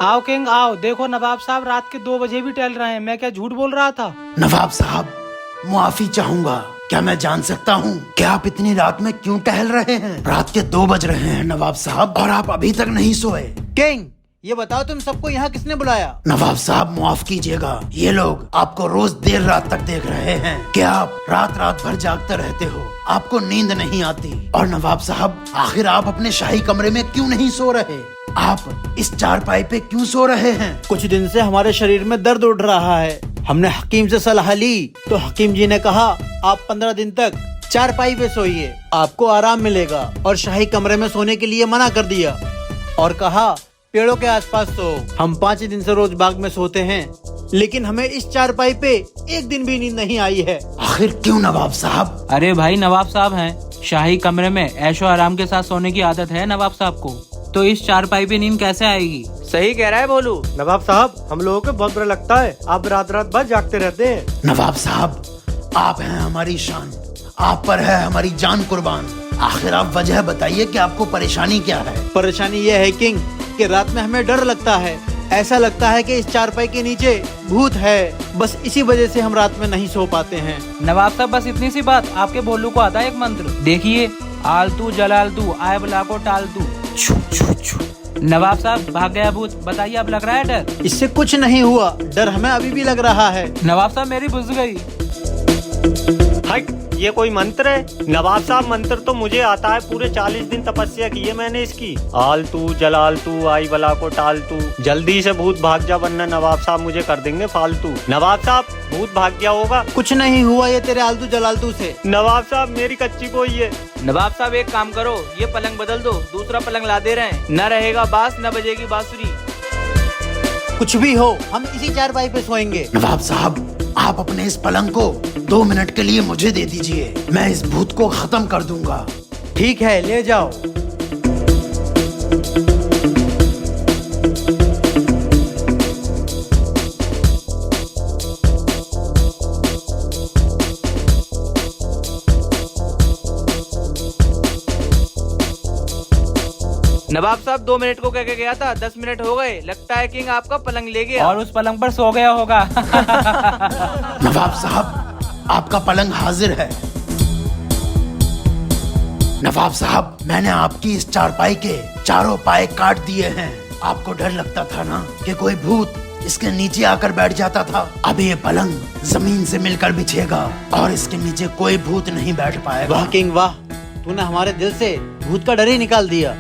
आओ किंग आओ, देखो नवाब साहब रात के 2 बजे भी टहल रहे हैं। मैं क्या झूठ बोल रहा था? नवाब साहब, मुआफी चाहूंगा। क्या मैं जान सकता हूँ कि आप इतनी रात में क्यों टहल रहे हैं? रात के 2 बज रहे हैं नवाब साहब, और आप अभी तक नहीं सोए। किंग, ये बताओ तुम सबको यहाँ किसने बुलाया? नवाब साहब माफ कीजिएगा, ये लोग आपको रोज देर रात तक देख रहे हैं कि आप रात रात भर जागते रहते हो, आपको नींद नहीं आती। और नवाब साहब, आखिर आप अपने शाही कमरे में क्यों नहीं सो रहे? आप इस चारपाई पे क्यों सो रहे हैं? कुछ दिन से हमारे शरीर में दर्द उठ रहा है। हमने हकीम से सलाह ली तो हकीम जी ने कहा आप 15 दिन तक चारपाई पे सोइए, आपको आराम मिलेगा। और शाही कमरे में सोने के लिए मना कर दिया और कहा पेड़ों के आसपास सो। हम 5 दिन से रोज बाग में सोते हैं, लेकिन हमें इस चारपाई पे एक दिन भी नींद नहीं आई है। आखिर क्यों नवाब साहब? अरे भाई, नवाब साहब हैं, शाही कमरे में ऐशो आराम के साथ सोने की आदत है नवाब साहब को, तो इस चारपाई पे नींद कैसे आएगी? सही कह रहा है बोलू। नवाब साहब, हम लोगों को बहुत बुरा लगता है, आप रात रात भर जागते रहते हैं। नवाब साहब, आप हैं हमारी शान, आप पर है हमारी जान कुर्बान। आखिर आप वजह बताइए कि आपको परेशानी क्या है? परेशानी ये है किंग कि रात में हमें डर लगता है। ऐसा लगता है कि इस चारपाई के नीचे भूत है। बस इसी वजह से हम रात में नहीं सो पाते हैं। नवाब साहब, बस इतनी सी बात, आपके भोलू को आता है एक मंत्र, देखिए, आलतू जलालतू आए बला को टालतू। छू छू छू। नवाब साहब, भाग गया भूत। बताइए, अब लग रहा है डर? इससे कुछ नहीं हुआ, डर हमें अभी भी लग रहा है। नवाब साहब, मेरी बुझ गई। हट, ये कोई मंत्र है? नवाब साहब, मंत्र तो मुझे आता है, पूरे 40 दिन तपस्या की है मैंने इसकी। आलतू जलालतू आई बला को टालतू। जल्दी से भूत भाग जा, वरना नवाब साहब मुझे कर देंगे फालतू। नवाब साहब, भूत भाग गया होगा। कुछ नहीं हुआ ये तेरे आलतू जलालतू से। नवाब साहब, मेरी कच्ची कोई है। नवाब साहब, एक काम करो, ये पलंग बदल दो, दूसरा पलंग ला दे रहे हैं। न रहेगा बास, न बजेगी बांसुरी। कुछ भी हो, हम इसी चारपाई पे सोएंगे। नवाब साहब, आप अपने इस पलंग को 2 मिनट के लिए मुझे दे दीजिए, मैं इस भूत को खत्म कर दूंगा। ठीक है, ले जाओ। नवाब साहब, 2 मिनट को कह के गया था, 10 मिनट हो गए। लगता है किंग आपका पलंग ले गया और उस पलंग पर सो गया होगा। नवाब साहब, आपका पलंग हाजिर है। नवाब साहब, मैंने आपकी इस चारपाई के चारों पाए काट दिए हैं। आपको डर लगता था ना कि कोई भूत इसके नीचे आकर बैठ जाता था। अब ये पलंग जमीन से मिलकर बिछेगा और इसके नीचे कोई भूत नहीं बैठ पाएगा। वाह किंग वाह, तूने हमारे दिल से भूत का डर ही निकाल दिया।